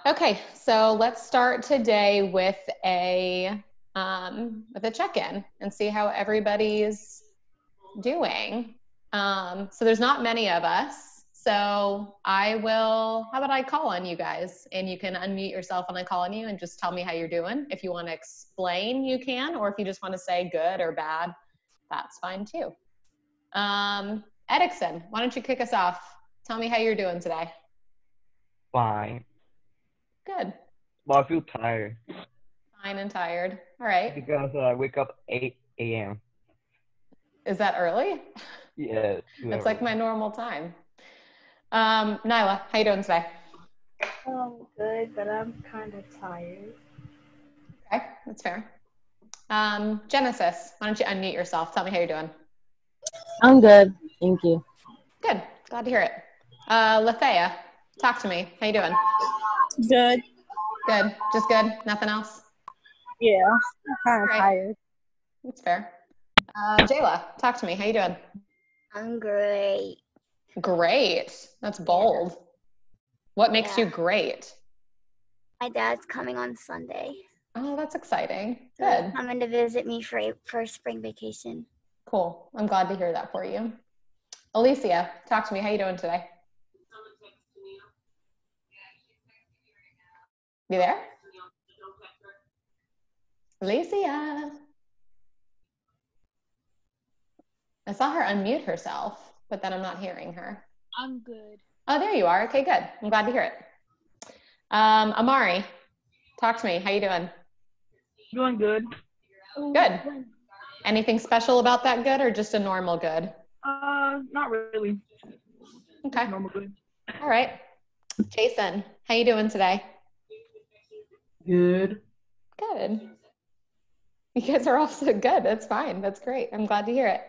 Okay, so let's start today with a check-in and see how everybody's doing. So there's not many of us, so I will. How about I call on you guys, and you can unmute yourself when I call on you, and just tell me how you're doing. If you want to explain, you can, or if you just want to say good or bad, that's fine too. Edixon, why don't you kick us off? Tell me how you're doing today. Fine. Good. But I feel tired Fine and tired. All right. because I wake up 8 a.m. Is that early? Yeah, It's like my normal time. Nyla, how you doing today? Good, but I'm kind of tired. Okay, that's fair. Genesis, why don't you unmute yourself? Tell me how you're doing. I'm good, thank you. Good, glad to hear it. Lethea, talk to me. How you doing? Good. Good, just good, nothing else? Yeah, I'm kind of tired. That's fair. Jayla, talk to me. How you doing? I'm great. Great, that's bold. What makes you great? My dad's coming on Sunday. Oh, that's exciting. So Good. he's coming to visit me for spring vacation. Cool. I'm glad to hear that for you. Alicia, talk to me. How you doing today? You there? Alicia. I saw her unmute herself, but then I'm not hearing her. I'm good. Oh, there you are. Okay, good. I'm glad to hear it. Amari, talk to me. How you doing? Doing good. Good. Anything special about that good, or just a normal good? Not really. Okay. Normal good. All right. Jason, how you doing today? Good. Good. You guys are all so good. That's fine. That's great. I'm glad to hear it.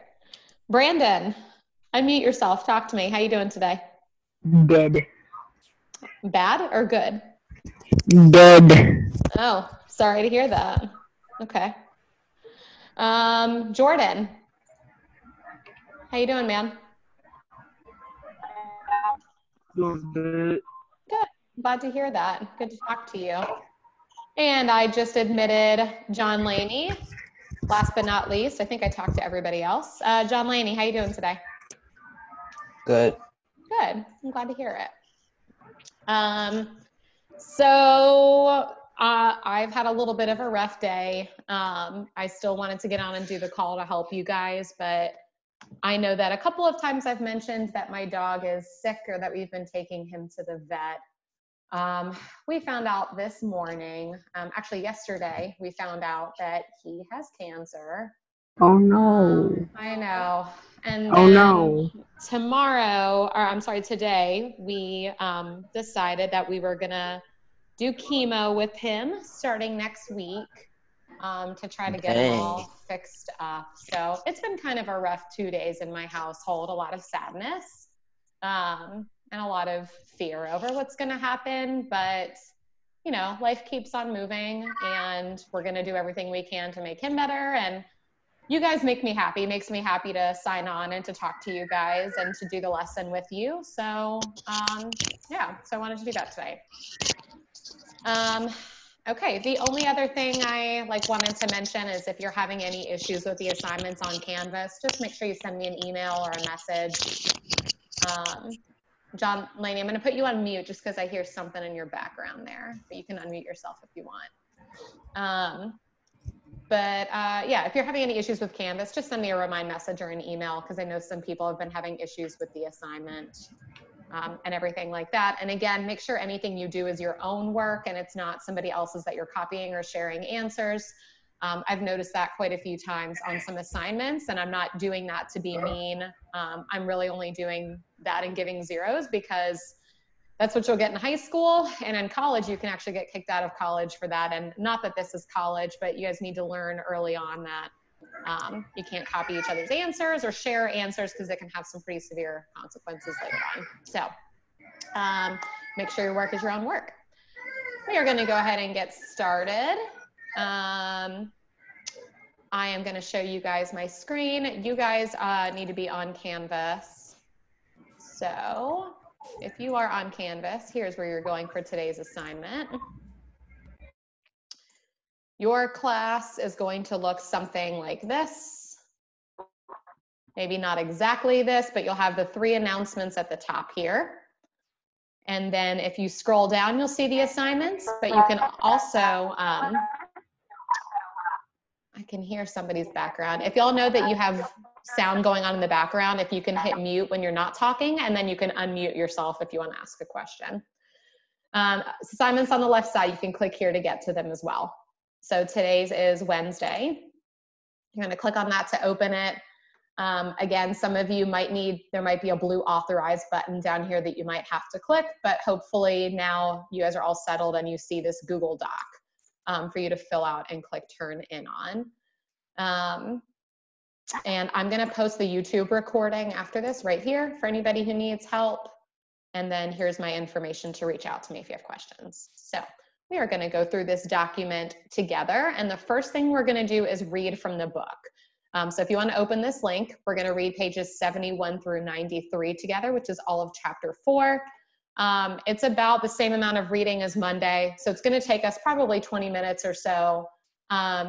Brandon, unmute yourself. Talk to me. How you doing today? Dead. Bad or good? Dead. Oh, sorry to hear that. Okay. Jordan, how you doing, man? Doing good. Good. Glad to hear that. Good to talk to you. And I just admitted John Laney. Last but not least, I think I talked to everybody else. John Laney, how you doing today? Good. Good. I'm glad to hear it. So I've had a little bit of a rough day. I still wanted to get on and do the call to help you guys, but I know that a couple of times I've mentioned that my dog is sick or that we've been taking him to the vet. We found out this morning, actually yesterday, we found out that he has cancer. Oh no. I know. And Oh then no. today, we decided that we were gonna do chemo with him starting next week to try to get him all fixed up. So it's been kind of a rough 2 days in my household, a lot of sadness and a lot of fear over what's gonna happen, but you know, life keeps on moving and we're gonna do everything we can to make him better. And you guys make me happy. It makes me happy to sign on and to talk to you guys and to do the lesson with you. So yeah, so I wanted to do that today. Okay, the only other thing I wanted to mention is if you're having any issues with the assignments on Canvas, just make sure you send me an email or a message. John Laney, I'm gonna put you on mute just because I hear something in your background there, but you can unmute yourself if you want. Yeah, if you're having any issues with Canvas, just send me a remind message or an email because I know some people have been having issues with the assignment and everything like that. And again, make sure anything you do is your own work and it's not somebody else's that you're copying or sharing answers. I've noticed that quite a few times on some assignments, and I'm not doing that to be mean. I'm really only doing that and giving zeros because that's what you'll get in high school, and in college you can actually get kicked out of college for that. And not that this is college, but you guys need to learn early on that you can't copy each other's answers or share answers because it can have some pretty severe consequences later on. So make sure your work is your own work. We are going to go ahead and get started. I am going to show you guys my screen. You guys need to be on Canvas. So if you are on Canvas, here's where you're going for today's assignment. Your class is going to look something like this. Maybe not exactly this, but you'll have the 3 announcements at the top here. And then if you scroll down, you'll see the assignments, but you can also, I can hear somebody's background. If y'all know that you have sound going on in the background, if you can hit mute when you're not talking, and then you can unmute yourself if you want to ask a question. Assignments on the left side, you can click here to get to them as well. So today's is Wednesday. You're going to click on that to open it. Again, some of you might need, there might be a blue authorize button down here that you might have to click, but hopefully now you guys are all settled and you see this Google Doc for you to fill out and click turn in on. And I'm going to post the YouTube recording after this right here for anybody who needs help. And then here's my information to reach out to me if you have questions. So we are going to go through this document together. And the first thing we're going to do is read from the book. So if you want to open this link, we're going to read pages 71 through 93 together, which is all of chapter 4. It's about the same amount of reading as Monday. So it's going to take us probably 20 minutes or so,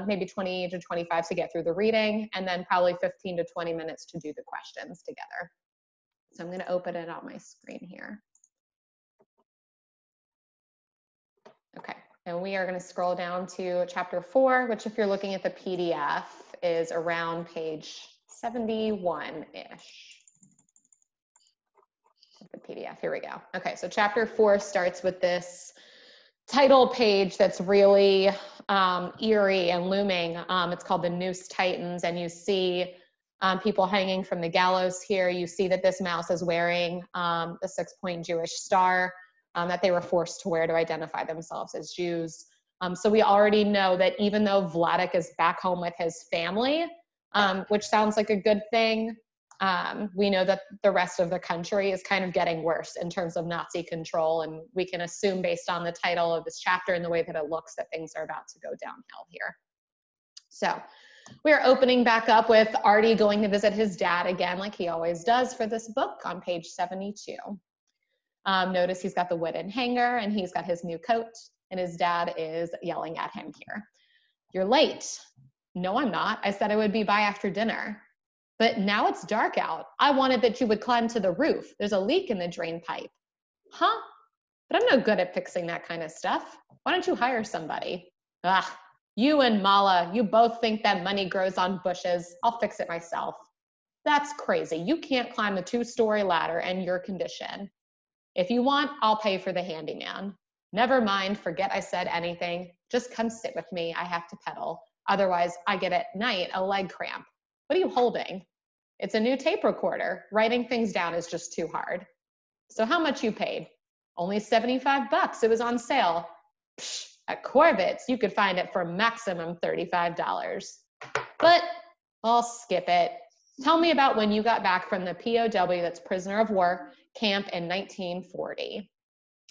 maybe 20 to 25 to get through the reading, and then probably 15 to 20 minutes to do the questions together. So I'm going to open it on my screen here. Okay, and we are going to scroll down to chapter 4, which if you're looking at the PDF is around page 71-ish. The PDF, here we go. Okay, so chapter 4 starts with this title page that's really eerie and looming. It's called The Noose Titans, and you see people hanging from the gallows here. You see that this mouse is wearing the 6-point Jewish star that they were forced to wear to identify themselves as Jews. So we already know that even though Vladek is back home with his family, which sounds like a good thing, we know that the rest of the country is kind of getting worse in terms of Nazi control, and we can assume based on the title of this chapter and the way that it looks that things are about to go downhill here. So we are opening back up with Artie going to visit his dad again, like he always does for this book on page 72. Notice he's got the wooden hanger and he's got his new coat, and his dad is yelling at him here. "You're late." "No, I'm not. I said I would be by after dinner." "But now it's dark out. I wanted that you would climb to the roof. There's a leak in the drain pipe." "Huh? But I'm no good at fixing that kind of stuff. Why don't you hire somebody?" "Ah, you and Mala, you both think that money grows on bushes. I'll fix it myself." "That's crazy. You can't climb a 2-story ladder in your condition." "If you want, I'll pay for the handyman." "Never mind, forget I said anything. Just come sit with me. I have to pedal. Otherwise, I get at night a leg cramp." "What are you holding?" "It's a new tape recorder. Writing things down is just too hard." "So how much you paid?" "Only $75. It was on sale." "Psh, at Corbett's, you could find it for maximum $35. "But I'll skip it. Tell me about when you got back from the POW, that's prisoner of war, camp in 1940.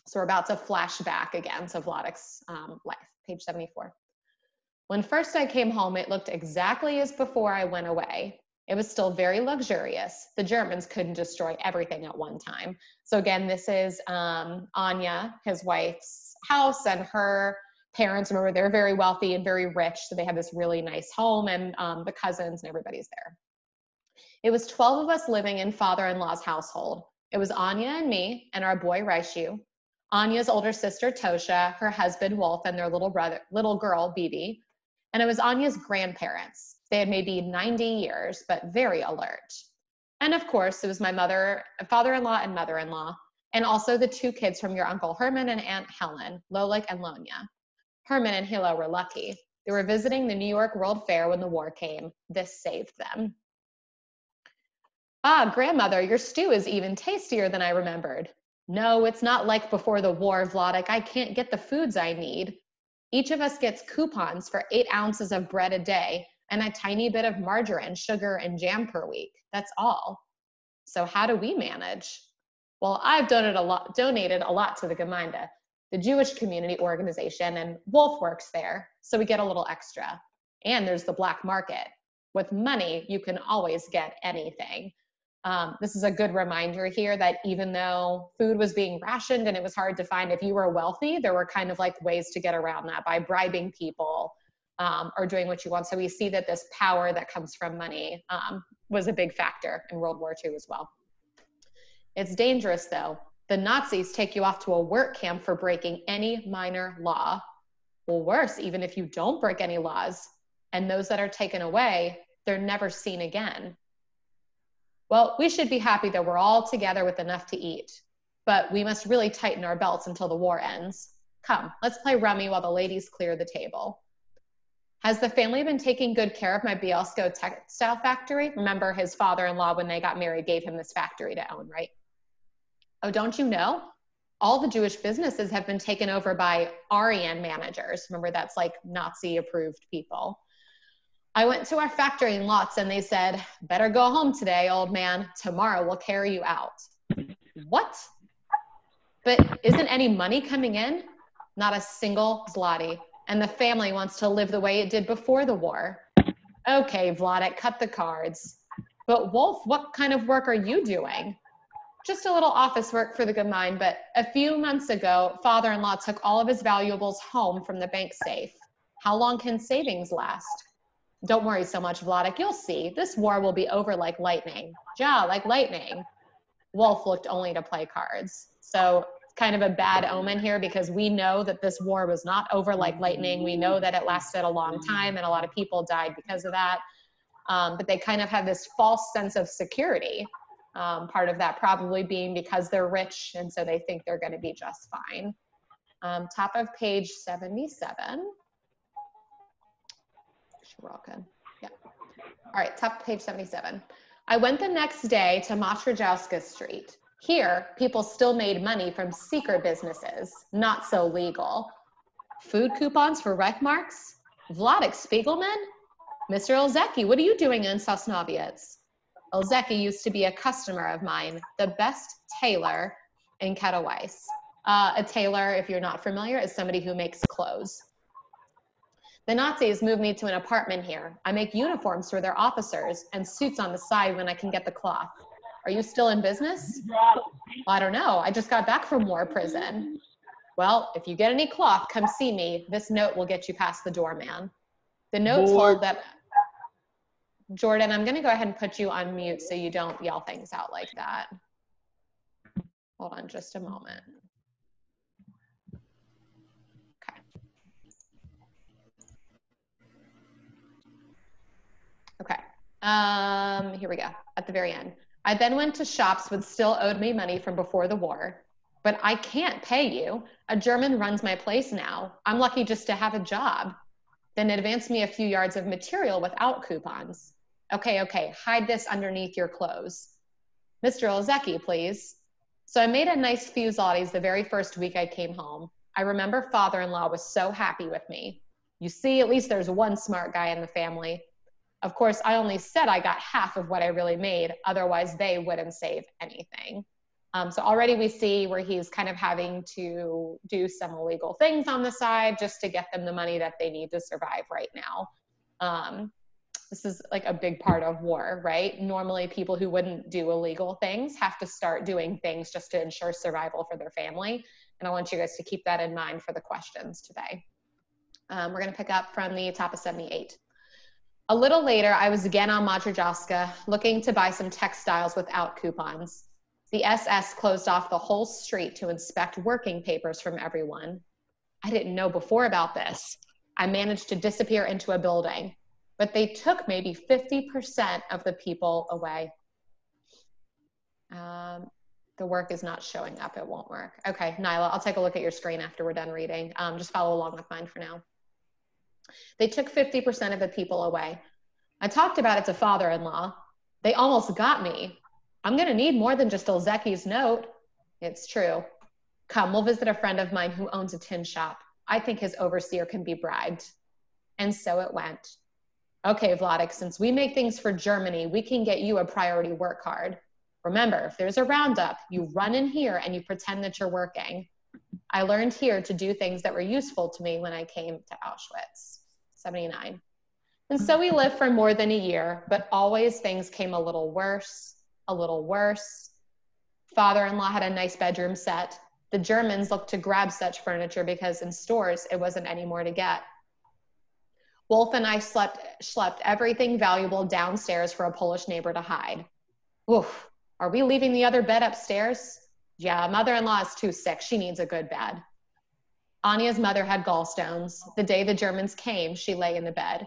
So we're about to flash back again to Vladek's life, page 74. "When first I came home, it looked exactly as before I went away. It was still very luxurious. The Germans couldn't destroy everything at one time." So again, this is Anya, his wife's house, and her parents, remember, they're very wealthy and very rich, so they have this really nice home, and the cousins and everybody's there. "It was 12 of us living in father-in-law's household. It was Anya and me and our boy Raishu, Anya's older sister Tosha, her husband Wolf, and their little girl Bibi. And it was Anya's grandparents. They had maybe 90 years, but very alert. And of course, it was my father-in-law and mother-in-law, and also the 2 kids from your Uncle Herman and Aunt Helen, Lolik and Lonya. Herman and Hilo were lucky. They were visiting the New York World Fair when the war came. This saved them." "Ah, grandmother, your stew is even tastier than I remembered." "No, it's not like before the war, Vladek. I can't get the foods I need. Each of us gets coupons for 8 ounces of bread a day and a tiny bit of margarine, sugar, and jam per week. That's all." "So how do we manage?" "Well, I've donated a lot to the Gemeinde, the Jewish community organization, and Wolf works there, so we get a little extra. And there's the black market. With money, you can always get anything. This is a good reminder here that even though food was being rationed and it was hard to find, if you were wealthy, there were kind of like ways to get around that by bribing people or doing what you want. So we see that this power that comes from money was a big factor in World War II as well. It's dangerous though. The Nazis take you off to a work camp for breaking any minor law. Well, worse, even if you don't break any laws, and those that are taken away, they're never seen again. Well, we should be happy that we're all together with enough to eat, but we must really tighten our belts until the war ends. Come, let's play rummy while the ladies clear the table. Has the family been taking good care of my Bielsko textile factory? Remember, his father-in-law, when they got married, gave him this factory to own, right? Oh, don't you know? All the Jewish businesses have been taken over by Aryan managers. Remember, that's like Nazi-approved people. I went to our factory in Lotz and they said, better go home today, old man. Tomorrow we'll carry you out. What? But isn't any money coming in? Not a single zloty. And the family wants to live the way it did before the war. Okay, Vladek, cut the cards. But Wolf, what kind of work are you doing? Just a little office work for the good mind, but a few months ago, father-in-law took all of his valuables home from the bank safe. How long can savings last? Don't worry so much, Vladek. You'll see. This war will be over like lightning. Ja, like lightning. Wolf looked only to play cards. So it's kind of a bad omen here because we know that this war was not over like lightning. We know that it lasted a long time and a lot of people died because of that. But they kind of have this false sense of security. Part of that probably being because they're rich and so they think they're going to be just fine. Top of page 77. We're all good. Yeah. All right, top of page 77. I went the next day to Mausch4 Street. Here, people still made money from secret businesses, not so legal. Food coupons for Reichmarks? Vladek Spiegelman? Mr. Elzecki, what are you doing in Sosnowiec? Elzecki used to be a customer of mine, the best tailor in Katowice. A tailor, if you're not familiar, is somebody who makes clothes. The Nazis moved me to an apartment here. I make uniforms for their officers and suits on the side when I can get the cloth. Are you still in business? Well, I don't know. I just got back from war prison. Well, if you get any cloth, come see me. This note will get you past the doorman. The note told that... Jordan, I'm going to go ahead and put you on mute so you don't yell things out like that. Hold on just a moment. Okay, here we go, at the very end. I then went to shops which still owed me money from before the war, but I can't pay you. A German runs my place now. I'm lucky just to have a job. Then advance me a few yards of material without coupons. Okay, hide this underneath your clothes. Mr. Elzecki, please. So I made a nice few zlotys the very first week I came home. I remember father-in-law was so happy with me. You see, at least there's one smart guy in the family. Of course, I only said I got half of what I really made, otherwise they wouldn't save anything. So already we see where he's kind of having to do some illegal things on the side just to get them the money that they need to survive right now. This is like a big part of war, right? Normally people who wouldn't do illegal things have to start doing things just to ensure survival for their family. And I want you guys to keep that in mind for the questions today. We're gonna pick up from the top of 78. A little later, I was again on Mausch4 looking to buy some textiles without coupons. The SS closed off the whole street to inspect working papers from everyone. I didn't know before about this. I managed to disappear into a building, but they took maybe 50% of the people away. The work is not showing up, it won't work. Okay, Nyla, I'll take a look at your screen after we're done reading. Just follow along with mine for now. They took 50% of the people away. I talked about it to father-in-law. They almost got me. I'm gonna need more than just Elzecki's note. It's true. Come, we'll visit a friend of mine who owns a tin shop. I think his overseer can be bribed. And so it went. Okay, Vladek, since we make things for Germany, we can get you a priority work card. Remember, if there's a roundup, you run in here and you pretend that you're working. I learned here to do things that were useful to me when I came to Auschwitz. 79. And so we lived for more than a year, but always things came a little worse. a little worse. Father-in-law had a nice bedroom set. The Germans looked to grab such furniture because in stores it wasn't any more to get. Wolf and I schlepped everything valuable downstairs for a Polish neighbor to hide. Oof, are we leaving the other bed upstairs? Yeah, mother-in-law is too sick. She needs a good bed. Anya's mother had gallstones. The day the Germans came, she lay in the bed.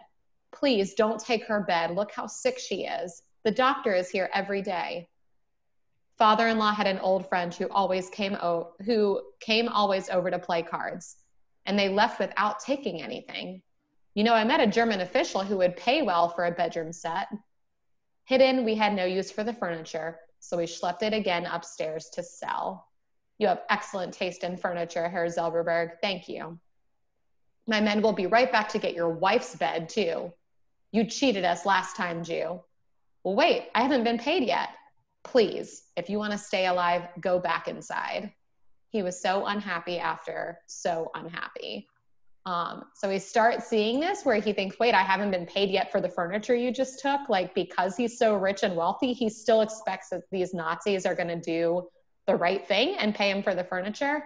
Please don't take her bed. Look how sick she is. The doctor is here every day. Father-in-law had an old friend who came always over to play cards, and they left without taking anything. You know, I met a German official who would pay well for a bedroom set. Hidden, we had no use for the furniture, so we schlepped it again upstairs to sell. You have excellent taste in furniture, Herr Zelberberg. Thank you. My men will be right back to get your wife's bed, too. You cheated us last time, Jew. Well, wait, I haven't been paid yet. Please, if you want to stay alive, go back inside. He was so unhappy after, so unhappy. So we start seeing this where he thinks, wait, I haven't been paid yet for the furniture you just took. Like, because he's so rich and wealthy, he still expects that these Nazis are going to do the right thing and pay him for the furniture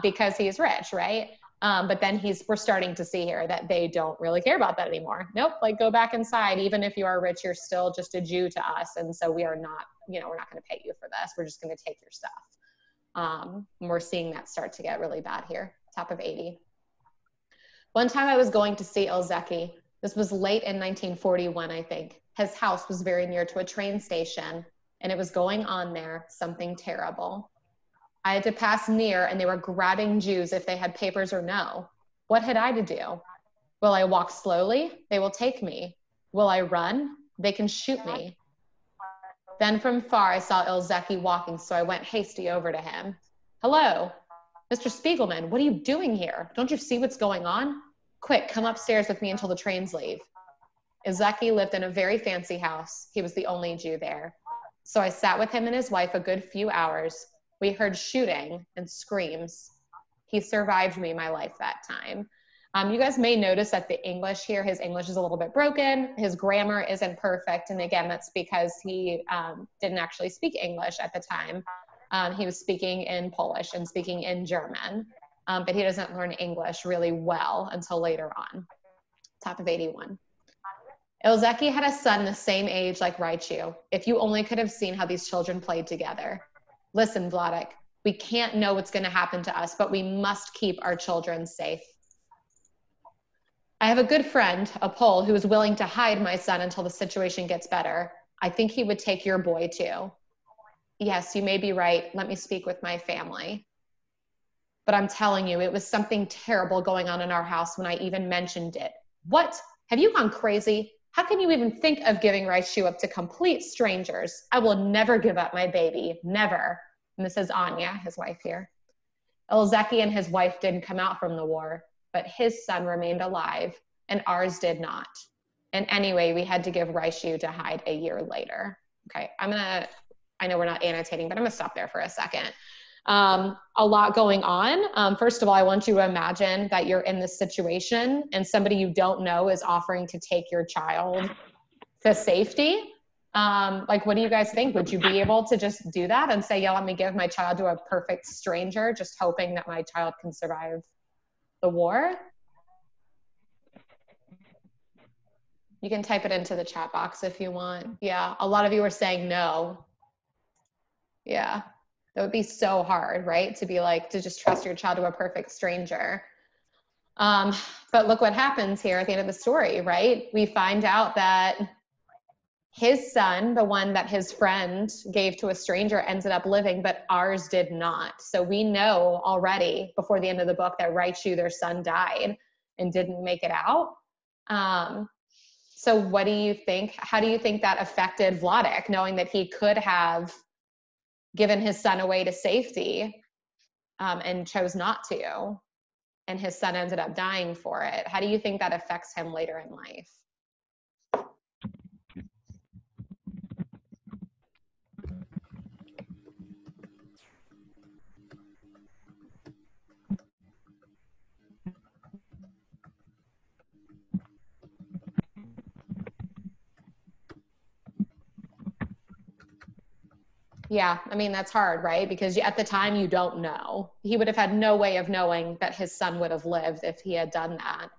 because he's rich, right? But then we're starting to see here that they don't really care about that anymore. Nope, like go back inside. Even if you are rich, you're still just a Jew to us. And so we are not, we're not going to pay you for this. We're just going to take your stuff. And we're seeing that start to get really bad here. Top of 80. One time I was going to see Ilzeki. This was late in 1941, I think. His house was very near to a train station, and it was going on there something terrible. I had to pass near, and they were grabbing Jews if they had papers or no. What had I to do? Will I walk slowly? They will take me. Will I run? They can shoot me. Then from far I saw Ilzeki walking, so I went hasty over to him. Hello, Mr. Spiegelman, what are you doing here? Don't you see what's going on? Quick, come upstairs with me until the trains leave. Ilzeki lived in a very fancy house. He was the only Jew there. So I sat with him and his wife a good few hours. We heard shooting and screams. He survived me my life that time. You guys may notice that the English here, his English is a little bit broken. His grammar isn't perfect. And again, that's because he didn't actually speak English at the time. He was speaking in Polish and speaking in German, but he doesn't learn English really well until later on. Top of 81. Ilzeki had a son the same age like Raichu. If you only could have seen how these children played together. Listen, Vladek, we can't know what's going to happen to us, but we must keep our children safe. I have a good friend, a Pole, who is willing to hide my son until the situation gets better. I think he would take your boy too. Yes, you may be right. Let me speak with my family. But I'm telling you, it was something terrible going on in our house when I even mentioned it. What? Have you gone crazy? How can you even think of giving Raichu up to complete strangers? I will never give up my baby, never. And this is Anya, his wife here. Ilzeki and his wife didn't come out from the war, but his son remained alive, and ours did not. And anyway, we had to give Raichu to hide a year later. Okay, I know we're not annotating, but I'm gonna stop there for a second. A lot going on. First of all, I want you to imagine that you're in this situation and somebody you don't know is offering to take your child to safety. Like, what do you guys think? Would you be able to just do that and say, yeah, let me give my child to a perfect stranger, just hoping that my child can survive the war? You can type it into the chat box if you want. Yeah, a lot of you are saying no. Yeah, that would be so hard, right? To be like, to just trust your child to a perfect stranger. But look what happens here at the end of the story, right? We find out that his son, the one that his friend gave to a stranger, ended up living, but ours did not. So we know already before the end of the book that Raichu, their son, died and didn't make it out. So what do you think? How do you think that affected Vladek, knowing that he could have given his son away to safety and chose not to, and his son ended up dying for it? How do you think that affects him later in life? Yeah, I mean, that's hard, right? Because at the time you don't know. He would have had no way of knowing that his son would have lived if he had done that.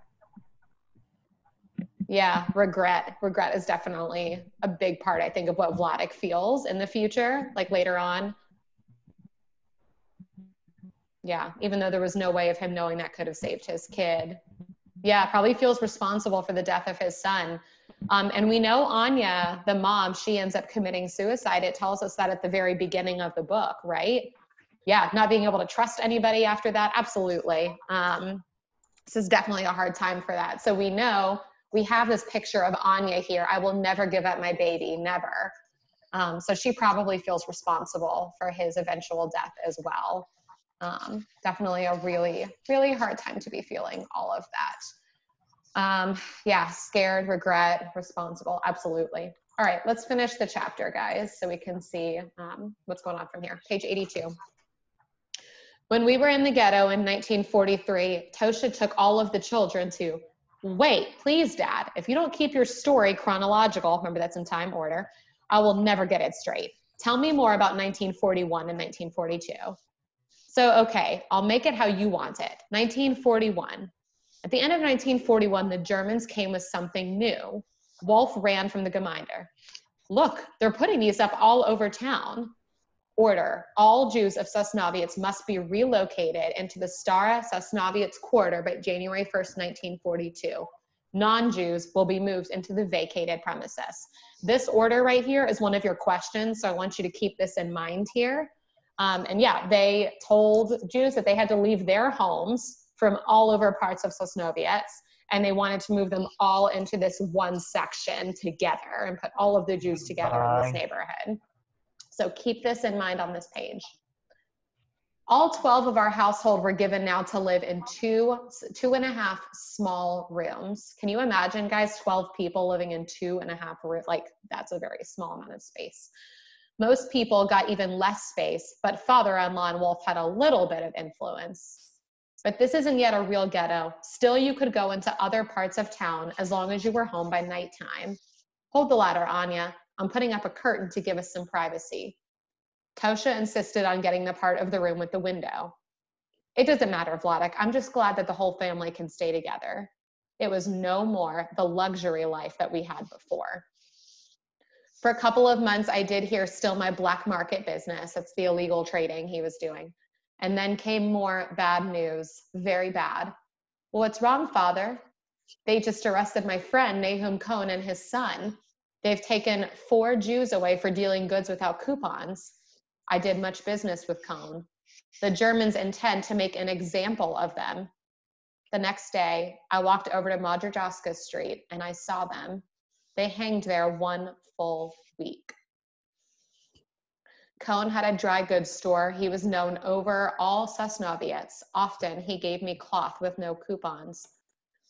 Yeah, regret. Regret is definitely a big part, I think, of what Vladik feels in the future, like later on. Yeah, even though there was no way of him knowing that could have saved his kid. Yeah, probably feels responsible for the death of his son. And we know Anya, the mom, she ends up committing suicide. It tells us that at the very beginning of the book, right? Yeah, not being able to trust anybody after that. Absolutely. This is definitely a hard time for that. So we know we have this picture of Anya here. I will never give up my baby, never. So she probably feels responsible for his eventual death as well. Definitely a really, really hard time to be feeling all of that. Yeah, scared, regret, responsible, absolutely. All right, let's finish the chapter, guys, so we can see what's going on from here. Page 82. When we were in the ghetto in 1943, Tosha took all of the children to, wait, please, Dad, if you don't keep your story chronological, remember that's in time order, I will never get it straight. Tell me more about 1941 and 1942. So, okay, I'll make it how you want it. 1941. At the end of 1941, the Germans came with something new. Wolf ran from the Gemeinde. Look, they're putting these up all over town. Order, all Jews of Sosnowiec must be relocated into the Stara Sosnowiec quarter by January 1st, 1942. Non-Jews will be moved into the vacated premises. This order right here is one of your questions, so I want you to keep this in mind here. And yeah, they told Jews that they had to leave their homes from all over parts of Sosnowiec, and they wanted to move them all into this one section together and put all of the Jews together in this neighborhood. So keep this in mind on this page. All 12 of our household were given now to live in two and a half small rooms. Can you imagine, guys, 12 people living in 2.5 rooms? Like, that's a very small amount of space. Most people got even less space, but father-in-law and Wolf had a little bit of influence. But this isn't yet a real ghetto. Still, you could go into other parts of town as long as you were home by nighttime. Hold the ladder, Anya. I'm putting up a curtain to give us some privacy. Tosha insisted on getting the part of the room with the window. It doesn't matter, Vladik. I'm just glad that the whole family can stay together. It was no more the luxury life that we had before. For a couple of months, I did hear still my black market business. That's the illegal trading he was doing. And then came more bad news, very bad. Well, what's wrong, Father? They just arrested my friend, Nahum Cohen, and his son. They've taken 4 Jews away for dealing goods without coupons. I did much business with Cohen. The Germans intend to make an example of them. The next day, I walked over to Mausch4 Street and I saw them. They hanged there 1 full week. Cohen had a dry goods store. He was known over all Sosnowiec. Often he gave me cloth with no coupons.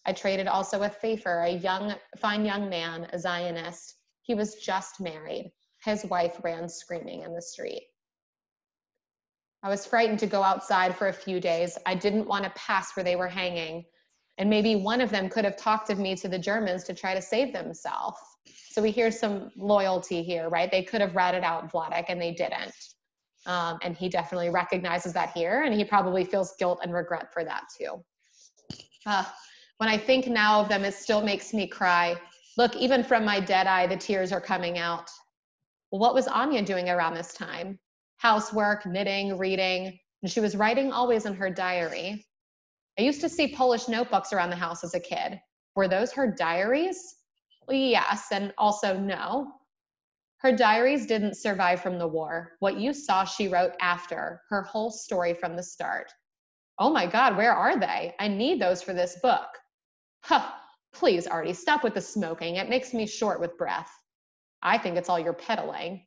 I traded also with Pfeiffer, a fine young man, a Zionist. He was just married. His wife ran screaming in the street. I was frightened to go outside for a few days. I didn't want to pass where they were hanging. And maybe one of them could have talked of me to the Germans to try to save themselves. So we hear some loyalty here, right? They could have ratted out Vladik and they didn't. And he definitely recognizes that here, and he probably feels guilt and regret for that too. When I think now of them, it still makes me cry. Look, even from my dead eye, the tears are coming out. Well, what was Anya doing around this time? Housework, knitting, reading, and she was writing always in her diary. I used to see Polish notebooks around the house as a kid. Were those her diaries? Well, yes, and also no. Her diaries didn't survive from the war. What you saw, she wrote after, her whole story from the start. Oh my God, where are they? I need those for this book. Huh, please, Artie, stop with the smoking. It makes me short with breath. I think it's all your peddling.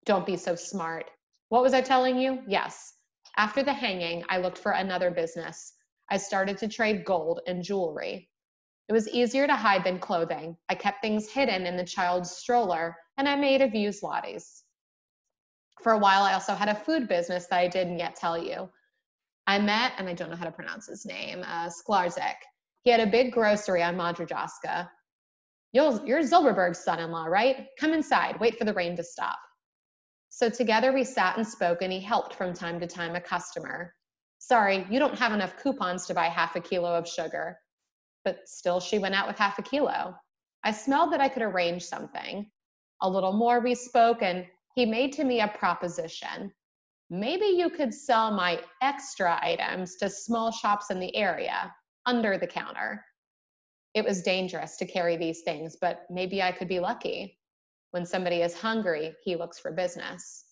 Don't be so smart. What was I telling you? Yes. After the hanging, I looked for another business. I started to trade gold and jewelry. It was easier to hide than clothing. I kept things hidden in the child's stroller, and I made a few zlotys. For a while, I also had a food business that I didn't yet tell you. I met, and I don't know how to pronounce his name, Sklarczyk. He had a big grocery on Mausch4. You're Zilberberg's son-in-law, right? Come inside. Wait for the rain to stop. So together we sat and spoke, and he helped from time to time a customer. Sorry, you don't have enough coupons to buy half a kilo of sugar. But still she went out with half a kilo. I smelled that I could arrange something. A little more we spoke, and he made to me a proposition. Maybe you could sell my extra items to small shops in the area, under the counter. It was dangerous to carry these things, but maybe I could be lucky. When somebody is hungry, he looks for business.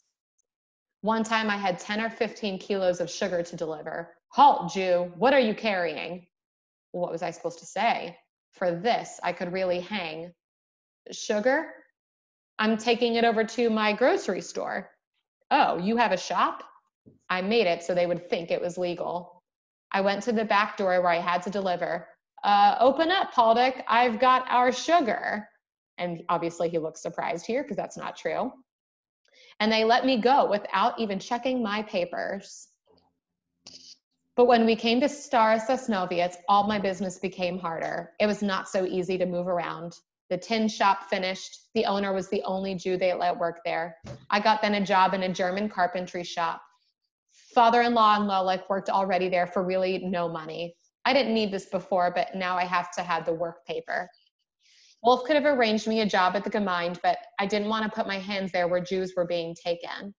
One time I had 10 or 15 kilos of sugar to deliver. Halt, Jew, what are you carrying? What was I supposed to say? For this, I could really hang. Sugar? I'm taking it over to my grocery store. Oh, you have a shop? I made it so they would think it was legal. I went to the back door where I had to deliver. Open up, Paldick. I've got our sugar. And obviously he looks surprised here because that's not true. And they let me go without even checking my papers. But when we came to Stara Sosnowiec, all my business became harder. It was not so easy to move around. The tin shop finished. The owner was the only Jew they let work there. I got then a job in a German carpentry shop. Father-in-law and Lolik worked already there for really no money. I didn't need this before, but now I have to have the work paper. Wolf could have arranged me a job at the Gemeinde, but I didn't want to put my hands there where Jews were being taken.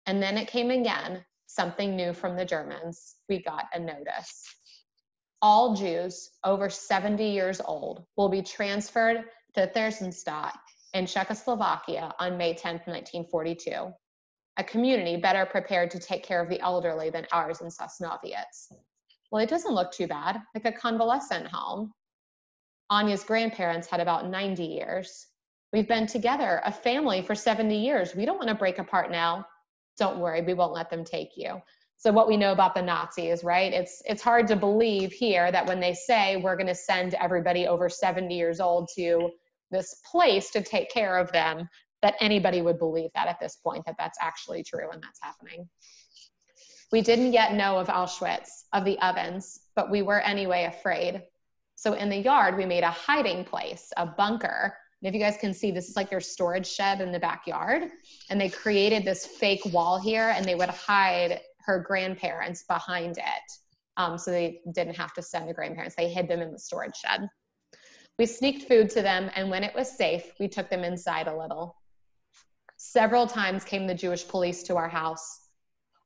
And then it came again, something new from the Germans. We got a notice. All Jews over 70 years old will be transferred to Theresienstadt in Czechoslovakia on May 10th, 1942. A community better prepared to take care of the elderly than ours in Sosnowiec. Well, it doesn't look too bad, like a convalescent home. Anya's grandparents had about 90 years. We've been together, a family, for 70 years. We don't want to break apart now. Don't worry, we won't let them take you. So what we know about the Nazis, right? It's hard to believe here that when they say we're going to send everybody over 70 years old to this place to take care of them, that anybody would believe that at this point, that that's actually true and that's happening. We didn't yet know of Auschwitz, of the ovens, but we were anyway afraid. So in the yard, we made a hiding place, a bunker. And if you guys can see, this is like their storage shed in the backyard. And they created this fake wall here, and they would hide her grandparents behind it. So they didn't have to send the grandparents. They hid them in the storage shed. We sneaked food to them, and when it was safe, we took them inside a little. Several times came the Jewish police to our house.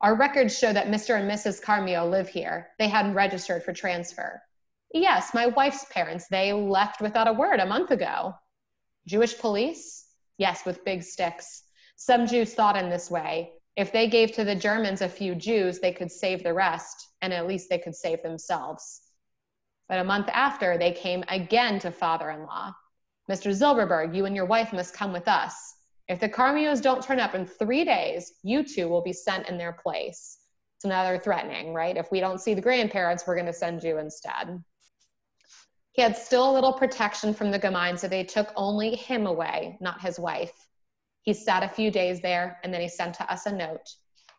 Our records show that Mr. and Mrs. Carmio live here. They hadn't registered for transfer. Yes, my wife's parents, they left without a word a month ago. Jewish police? Yes, with big sticks. Some Jews thought in this way. If they gave to the Germans a few Jews, they could save the rest, and at least they could save themselves. But a month after, they came again to father-in-law. Mr. Zilberberg, you and your wife must come with us. If the Carmios don't turn up in 3 days, you two will be sent in their place. So now they're threatening, right? If we don't see the grandparents, we're going to send you instead. He had still a little protection from the Gemeinde, so they took only him away, not his wife. He sat a few days there, and then he sent to us a note.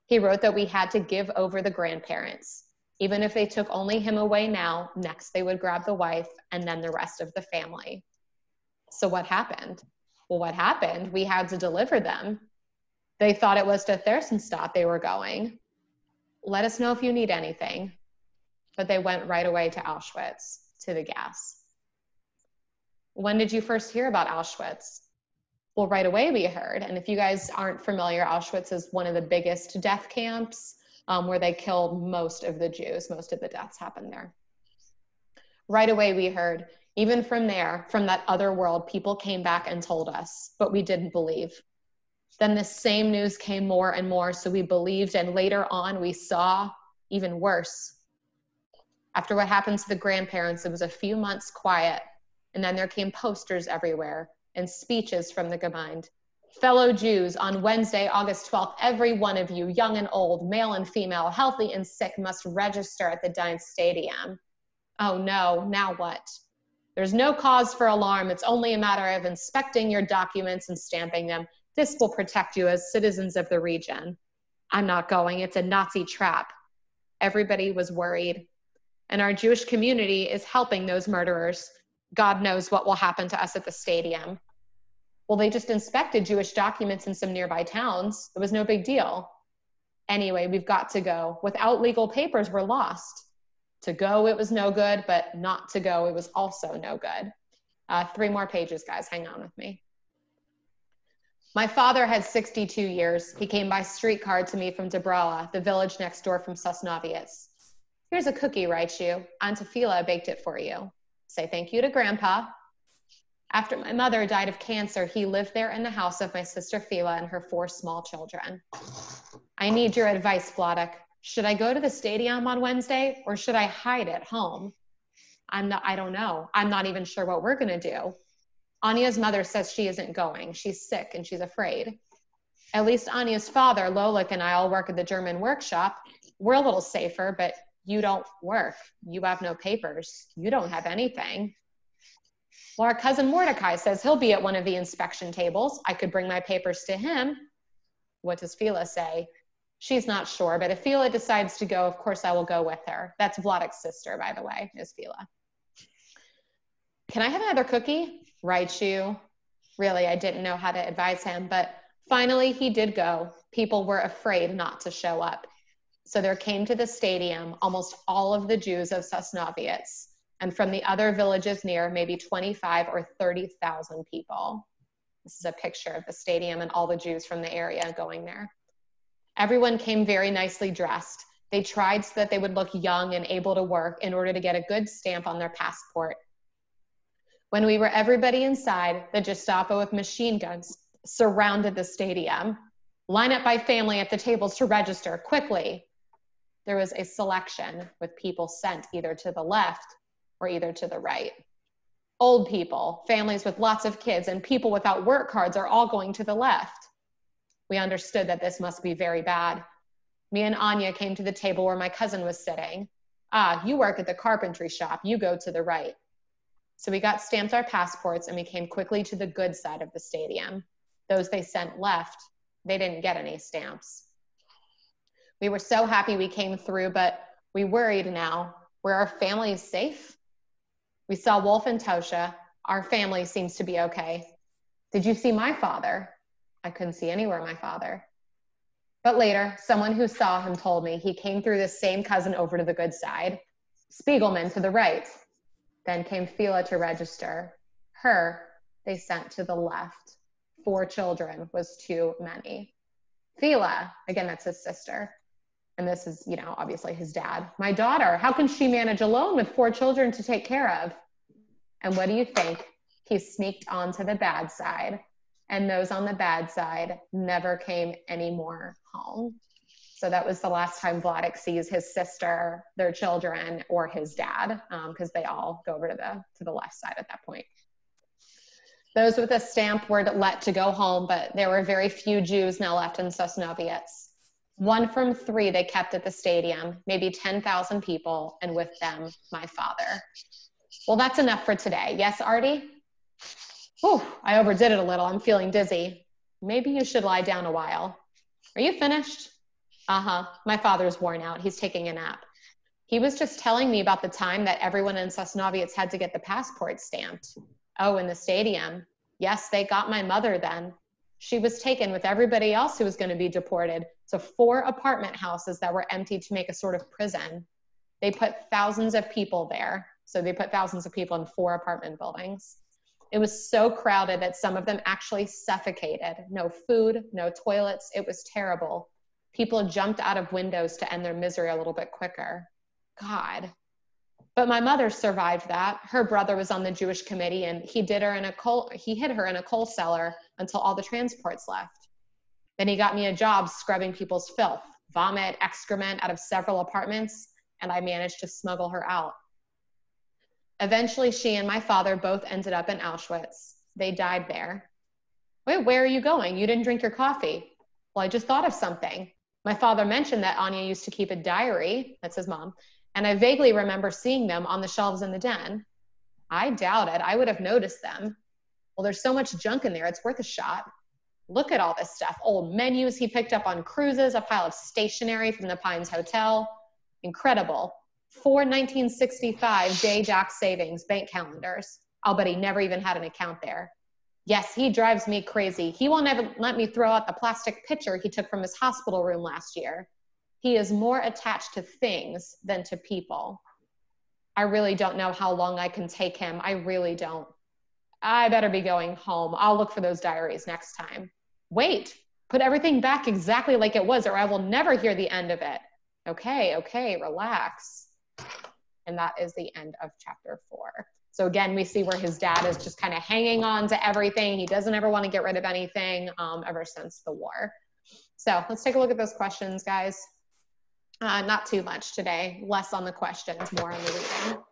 He wrote that we had to give over the grandparents. Even if they took only him away now, next they would grab the wife and then the rest of the family. So what happened? Well, what happened? We had to deliver them. They thought it was to Theresienstadt they were going. Let us know if you need anything. But they went right away to Auschwitz, to the gas. When did you first hear about Auschwitz? Well, right away we heard. And if you guys aren't familiar, Auschwitz is one of the biggest death camps where they killed most of the Jews. Most of the deaths happened there. Right away we heard. Even from there, from that other world, people came back and told us, but we didn't believe. Then the same news came more and more, so we believed, and later on we saw even worse. After what happened to the grandparents, it was a few months quiet, and then there came posters everywhere and speeches from the Gemeinde. Fellow Jews, on Wednesday, August 12th, every one of you, young and old, male and female, healthy and sick, must register at the Dine Stadium. Oh no, now what? There's no cause for alarm. It's only a matter of inspecting your documents and stamping them. This will protect you as citizens of the region. I'm not going. It's a Nazi trap. Everybody was worried. And our Jewish community is helping those murderers. God knows what will happen to us at the stadium. Well, they just inspected Jewish documents in some nearby towns. It was no big deal. Anyway, we've got to go. Without legal papers, we're lost. To go, it was no good, but not to go, it was also no good. 3 more pages, guys. Hang on with me. My father had 62 years. He came by streetcar to me from Dobrala, the village next door from Sosnowiec. Here's a cookie, writes you. Aunt Fila baked it for you. Say thank you to Grandpa. After my mother died of cancer, he lived there in the house of my sister Fila and her 4 small children. I need your advice, Vladek. Should I go to the stadium on Wednesday or should I hide at home? I don't know. I'm not even sure what we're going to do. Anya's mother says she isn't going. She's sick and she's afraid. At least Anya's father, Lolik, and I all work at the German workshop. We're a little safer, but you don't work. You have no papers. You don't have anything. Well, our cousin Mordecai says he'll be at one of the inspection tables. I could bring my papers to him. What does Fila say? She's not sure, but if Fila decides to go, of course I will go with her. That's Vladek's sister, by the way, is Fila. Can I have another cookie? Raichu. Really, I didn't know how to advise him, but finally he did go. People were afraid not to show up. So there came to the stadium almost all of the Jews of Sosnowiec, and from the other villages near, maybe 25 or 30,000 people. This is a picture of the stadium and all the Jews from the area going there. Everyone came very nicely dressed. They tried so that they would look young and able to work in order to get a good stamp on their passport. When we were everybody inside, the Gestapo with machine guns surrounded the stadium. Line up by family at the tables to register, quickly. There was a selection with people sent either to the left or either to the right. Old people, families with lots of kids, and people without work cards are all going to the left. We understood that this must be very bad. Me and Anya came to the table where my cousin was sitting. Ah, you work at the carpentry shop, you go to the right. So we got stamped our passports and we came quickly to the good side of the stadium. Those they sent left, they didn't get any stamps. We were so happy we came through, but we worried now. Were our families safe? We saw Wolf and Tosha. Our family seems to be okay. Did you see my father? I couldn't see anywhere my father. But later, someone who saw him told me he came through the same cousin over to the good side. Spiegelman to the right. Then came Fila to register. Her, they sent to the left. 4 children was too many. Fila, again, that's his sister. And this is, obviously his dad. My daughter, how can she manage alone with 4 children to take care of? And what do you think? He sneaked onto the bad side. And those on the bad side never came anymore home. So that was the last time Vladek sees his sister, their children, or his dad, because they all go over to the left side at that point. Those with a stamp were let to go home, but there were very few Jews now left in Sosnowiec. 1 from 3 they kept at the stadium, maybe 10,000 people, and with them, my father. Well, that's enough for today. Yes, Artie? Whew, I overdid it a little. I'm feeling dizzy. Maybe you should lie down a while. Are you finished? Uh-huh. My father's worn out. He's taking a nap. He was just telling me about the time that everyone in Sosnowiec had to get the passport stamped. Oh, in the stadium. Yes, they got my mother then. She was taken with everybody else who was going to be deported to 4 apartment houses that were emptied to make a sort of prison. They put thousands of people there. So they put thousands of people in 4 apartment buildings. It was so crowded that some of them actually suffocated. No food, no toilets. It was terrible. People jumped out of windows to end their misery a little bit quicker. God. But my mother survived that. Her brother was on the Jewish committee and he hid her in a coal cellar until all the transports left. Then he got me a job scrubbing people's filth, vomit, excrement out of several apartments, and I managed to smuggle her out. Eventually, she and my father both ended up in Auschwitz. They died there. Wait, where are you going? You didn't drink your coffee. Well, I just thought of something. My father mentioned that Anya used to keep a diary, that's his mom, and I vaguely remember seeing them on the shelves in the den. I doubt it. I would have noticed them. Well, there's so much junk in there, it's worth a shot. Look at all this stuff. Old menus he picked up on cruises, a pile of stationery from the Pines Hotel. Incredible. 4 1965 day doc savings bank calendars. I'll bet he never even had an account there. Yes, he drives me crazy. He won't ever let me throw out the plastic pitcher he took from his hospital room last year. He is more attached to things than to people. I really don't know how long I can take him. I really don't. I better be going home. I'll look for those diaries next time. Wait, put everything back exactly like it was, or I will never hear the end of it. Okay, relax. And that is the end of chapter 4. So again, we see where his dad is just kind of hanging on to everything. He doesn't ever want to get rid of anything ever since the war. So let's take a look at those questions, guys. Not too much today, less on the questions, more on the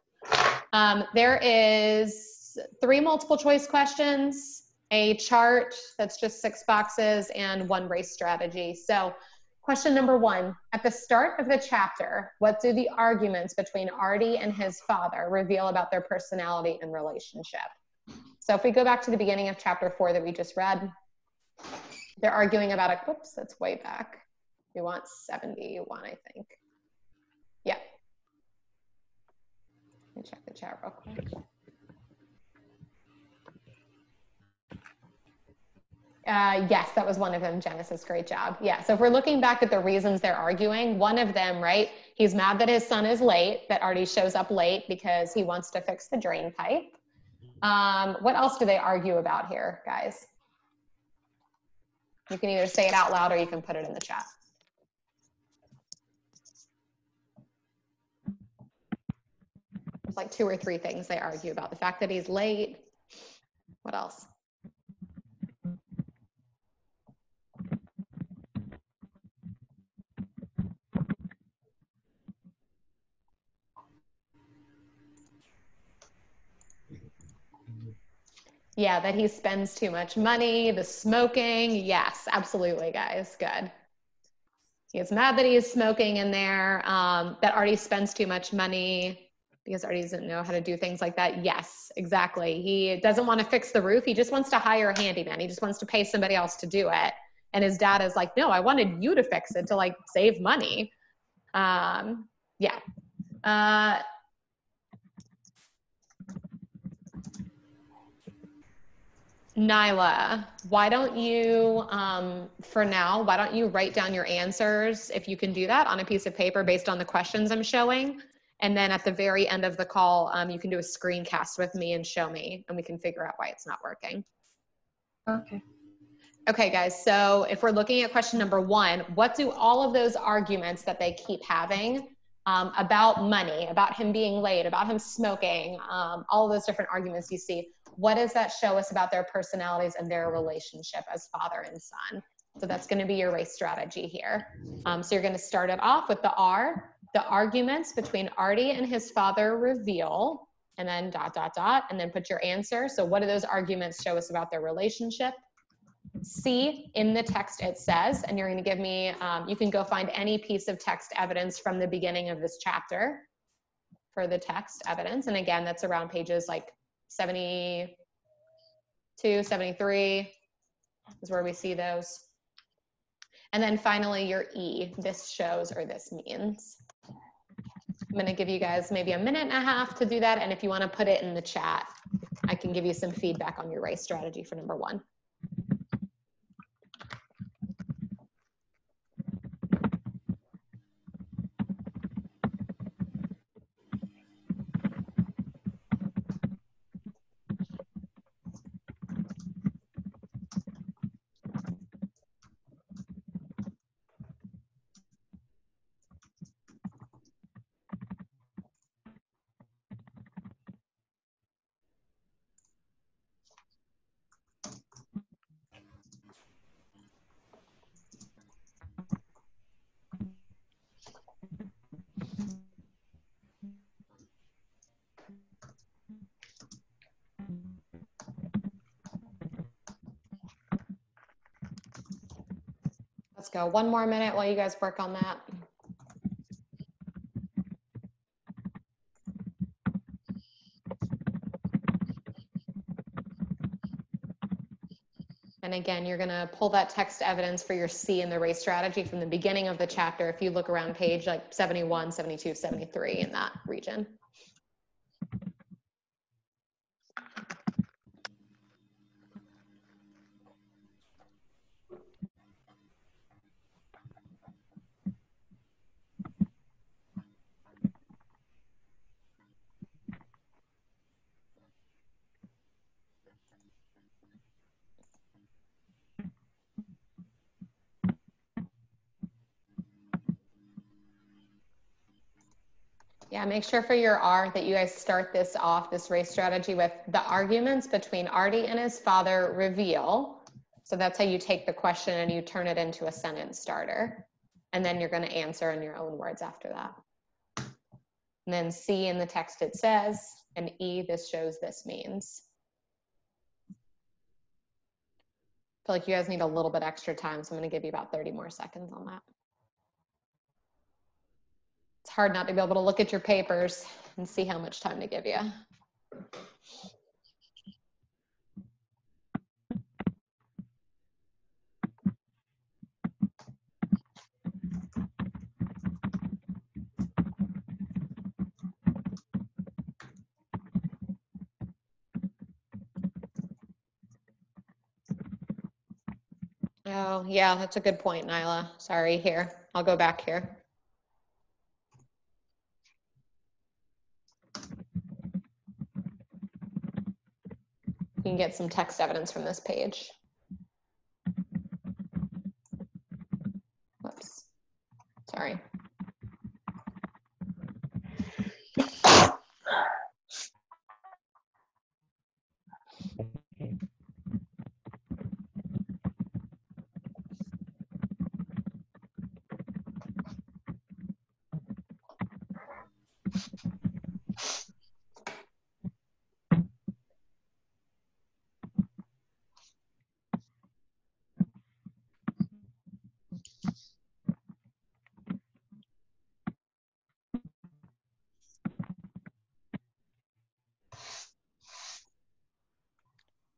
reading. There is 3 multiple choice questions, a chart that's just 6 boxes, and 1 race strategy. So question number 1, at the start of the chapter, what do the arguments between Artie and his father reveal about their personality and relationship? So if we go back to the beginning of chapter 4 that we just read, they're arguing about a, whoops, that's way back. We want 71, I think. Yeah. Let me check the chat real quick. Yes, that was one of them, Genesis, great job. Yeah, so if we're looking back at the reasons they're arguing, one of them, right, he's mad that his son is late, that Artie shows up late because he wants to fix the drain pipe. What else do they argue about here, guys? You can either say it out loud or you can put it in the chat. There's like 2 or 3 things they argue about. The fact that he's late. What else? Yeah, that he spends too much money, the smoking. Yes, absolutely, guys. Good. He is mad that he is smoking in there, that Artie spends too much money because Artie doesn't know how to do things like that. Yes, exactly. He doesn't want to fix the roof. He just wants to hire a handyman. He just wants to pay somebody else to do it. And his dad is like, no, I wanted you to fix it to like save money. Yeah. Nyla, why don't you, for now, why don't you write down your answers, if you can do that, on a piece of paper based on the questions I'm showing. And then at the very end of the call, you can do a screencast with me and show me, and we can figure out why it's not working. Okay. Okay, guys, so if we're looking at question number 1, what do all of those arguments that they keep having about money, about him being late, about him smoking, all of those different arguments you see, what does that show us about their personalities and their relationship as father and son? So that's going to be your race strategy here. So you're going to start it off with the R, the arguments between Artie and his father reveal, and then ... and then put your answer. So what do those arguments show us about their relationship? C, in the text it says, and you're going to give me, you can go find any piece of text evidence from the beginning of this chapter for the text evidence. And again, that's around pages like 72, 73 is where we see those. And then finally your E, this shows or this means. I'm going to give you guys maybe a minute and a half to do that. And if you want to put it in the chat, I can give you some feedback on your race strategy for number 1. Let's go 1 more minute while you guys work on that. And again, you're going to pull that text evidence for your C in the race strategy from the beginning of the chapter. If you look around page like 71, 72, 73 in that region. Yeah, make sure for your R that you guys start this off, this race strategy, with the arguments between Artie and his father reveal. So that's how you take the question and you turn it into a sentence starter. And then you're going to answer in your own words after that. And then C, in the text it says, and E, this shows, this means. I feel like you guys need a little bit extra time, so I'm going to give you about 30 more seconds on that. It's hard not to be able to look at your papers and see how much time to give you. Oh, yeah, that's a good point, Nyla. Sorry, here. I'll go back here. You can get some text evidence from this page. Whoops. Sorry.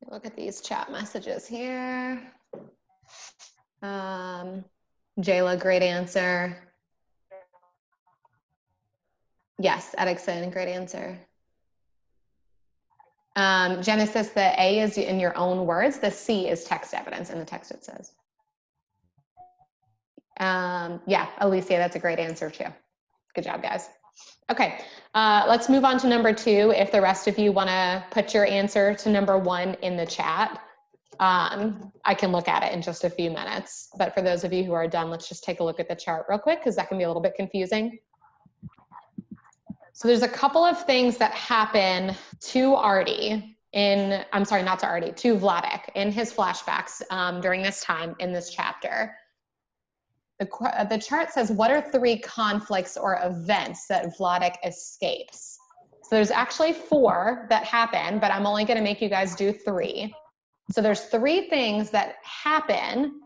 Look at these chat messages here. Jayla, great answer. Yes, Edixon, great answer. Genesis, the A is in your own words. The C is text evidence in the text it says. Yeah, Alicia, that's a great answer too. Good job, guys. Okay, let's move on to number 2. If the rest of you want to put your answer to number 1 in the chat, I can look at it in just a few minutes. But for those of you who are done, let's just take a look at the chart real quick, because that can be a little bit confusing. So there's a couple of things that happen to Artie I'm sorry, not to Artie, to Vladek in his flashbacks during this time in this chapter. The chart says, what are 3 conflicts or events that Vladek escapes? So there's actually 4 that happen, but I'm only going to make you guys do 3. So there's 3 things that happen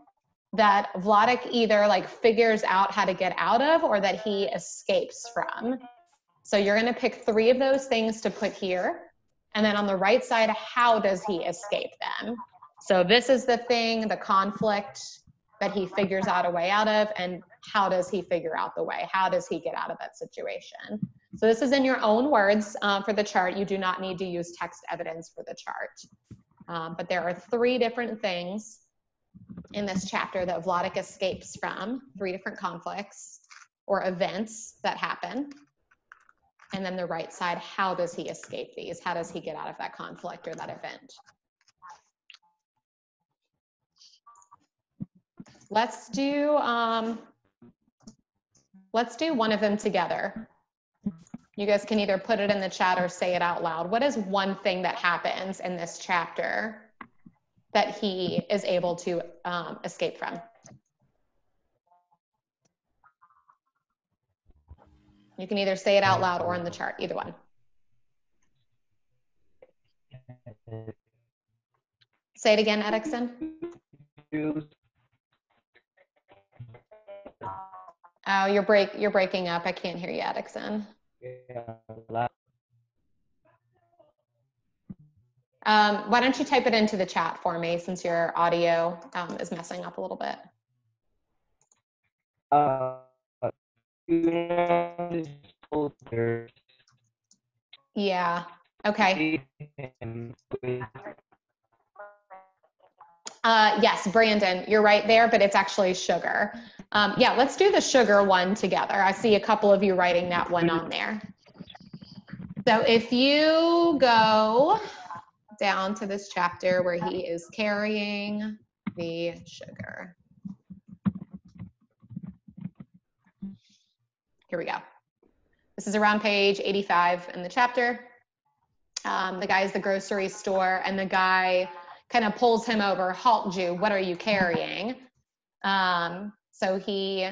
that Vladek either like figures out how to get out of or that he escapes from. So you're going to pick 3 of those things to put here. And then on the right side, how does he escape them? So this is the thing, the conflict that he figures out a way out of, and how does he figure out the way? How does he get out of that situation? So this is in your own words for the chart. You do not need to use text evidence for the chart. But there are 3 different things in this chapter that Vladek escapes from, 3 different conflicts or events that happen. And then the right side, how does he escape these? How does he get out of that conflict or that event? Let's do one of them together. You guys can either put it in the chat or say it out loud. What is one thing that happens in this chapter that he is able to escape from? You can either say it out loud or in the chart, either one. Say it again, Edixon. Oh, you're breaking up. I can't hear you, Edixon. Why don't you type it into the chat for me, since your audio is messing up a little bit. Yeah, okay. Yes, Brandon, you're right there, but it's actually sugar. Yeah, let's do the sugar one together. I see a couple of you writing that one on there. So if you go down to this chapter where he is carrying the sugar. Here we go. This is around page 85 in the chapter. The guy is the grocery store, and the guy kind of pulls him over. Halt, Jew, what are you carrying? So he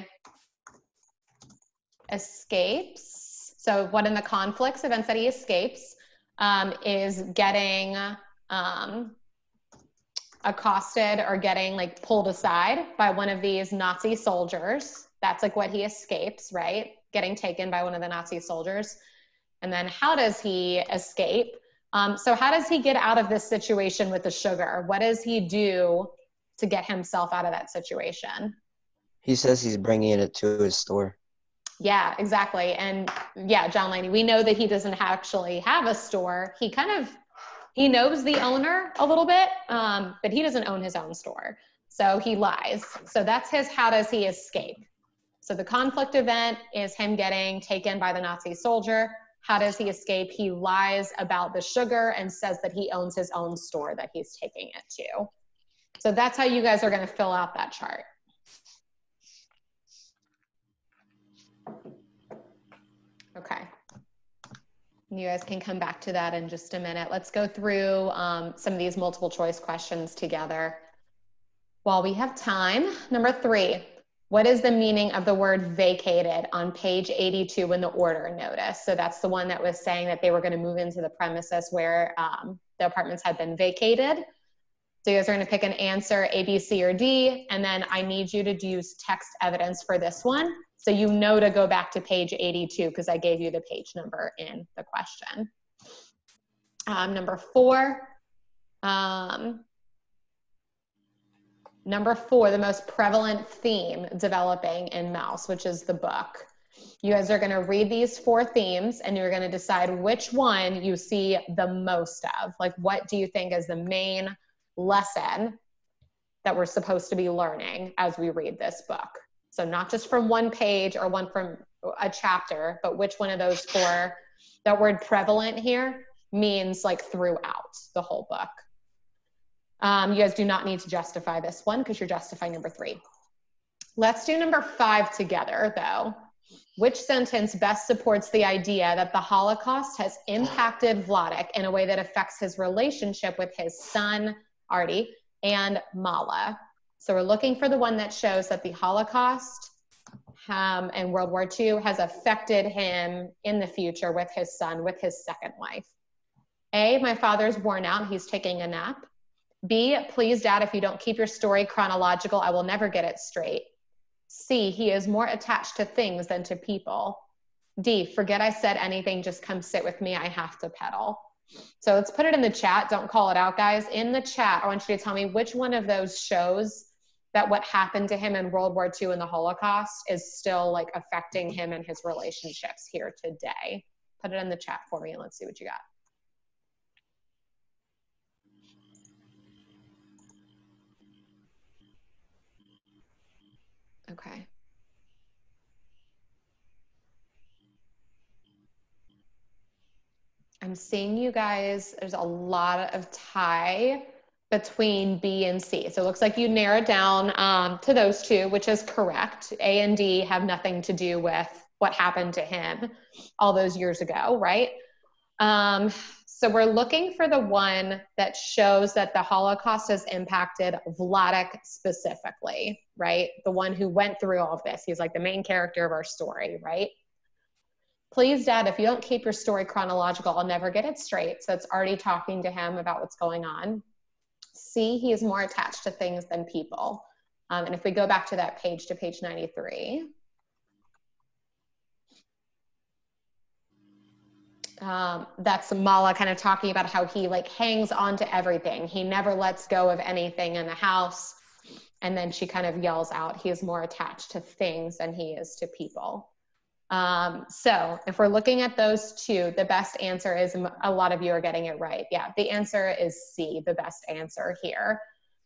escapes. So one of the conflicts, events that he escapes, is getting accosted or getting like pulled aside by one of these Nazi soldiers. That's like what he escapes, right? Getting taken by one of the Nazi soldiers. And then how does he escape? So how does he get out of this situation with the sugar? What does he do to get himself out of that situation? He says he's bringing it to his store. Yeah, exactly. And yeah, John Laney, we know that he doesn't actually have a store. He knows the owner a little bit, but he doesn't own his own store. So he lies. So that's his how does he escape? So the conflict event is him getting taken by the Nazi soldier. How does he escape? He lies about the sugar and says that he owns his own store that he's taking it to. So that's how you guys are going to fill out that chart. Okay. You guys can come back to that in just a minute. Let's go through some of these multiple choice questions together while we have time. Number 3, what is the meaning of the word vacated on page 82 in the order notice? So that's the one that was saying that they were going to move into the premises where the apartments had been vacated. So you guys are going to pick an answer, A, B, C, or D, and then I need you to use text evidence for this one. So you know to go back to page 82 because I gave you the page number in the question. Number 4, the most prevalent theme developing in Mouse, which is the book. You guys are going to read these 4 themes and you're going to decide which one you see the most of. Like, what do you think is the main lesson that we're supposed to be learning as we read this book? So not just from one page or one from a chapter, but which one of those 4, that word prevalent here means like throughout the whole book. You guys do not need to justify this one because you're justifying number 3. Let's do number 5 together though. Which sentence best supports the idea that the Holocaust has impacted Vladek in a way that affects his relationship with his son, Artie, and Mala? So we're looking for the one that shows that the Holocaust and World War II has affected him in the future with his son, with his second wife. A, my father's worn out, he's taking a nap. B, please, Dad, if you don't keep your story chronological, I will never get it straight. C, he is more attached to things than to people. D, forget I said anything, just come sit with me, I have to pedal. So let's put it in the chat, don't call it out, guys. In the chat, I want you to tell me which one of those shows that what happened to him in World War II and the Holocaust is still like affecting him and his relationships here today. Put it in the chat for me and let's see what you got. Okay. I'm seeing you guys, there's a lot of tie between B and C. So it looks like you narrowed down to those 2, which is correct. A and D have nothing to do with what happened to him all those years ago, right? So we're looking for the one that shows that the Holocaust has impacted Vladek specifically, right? The one who went through all of this. He's like the main character of our story, right? Please, Dad, if you don't keep your story chronological, I'll never get it straight. So it's already talking to him about what's going on. C, he is more attached to things than people. And if we go back to that page, to page 93, that's Mala kind of talking about how he like hangs on to everything. He never lets go of anything in the house. And then she kind of yells out, he is more attached to things than he is to people. So if we're looking at those 2, the best answer is, a lot of you are getting it right. Yeah, the answer is C, the best answer here.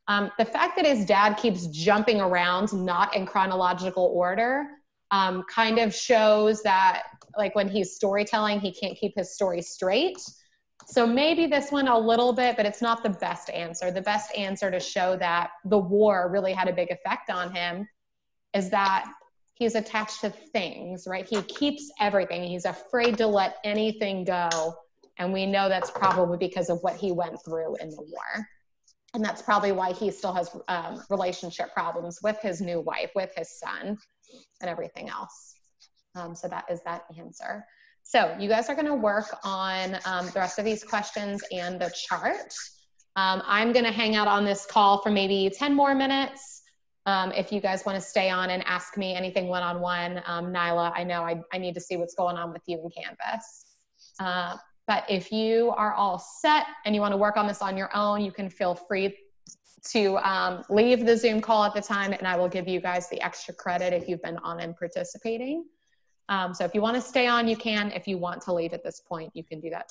The fact that his dad keeps jumping around, not in chronological order, kind of shows that like when he's storytelling, he can't keep his story straight. So maybe this one a little bit, but it's not the best answer. The best answer to show that the war really had a big effect on him is that he's attached to things, right? He keeps everything. He's afraid to let anything go. And we know that's probably because of what he went through in the war. And that's probably why he still has relationship problems with his new wife, with his son, and everything else. So that is that answer. So you guys are going to work on the rest of these questions and the chart. I'm going to hang out on this call for maybe 10 more minutes. If you guys want to stay on and ask me anything one-on-one, Nyla, I know I need to see what's going on with you in Canvas. But if you are all set and you want to work on this on your own, you can feel free to leave the Zoom call at the time, and I will give you guys the extra credit if you've been on and participating. So if you want to stay on, you can. If you want to leave at this point, you can do that.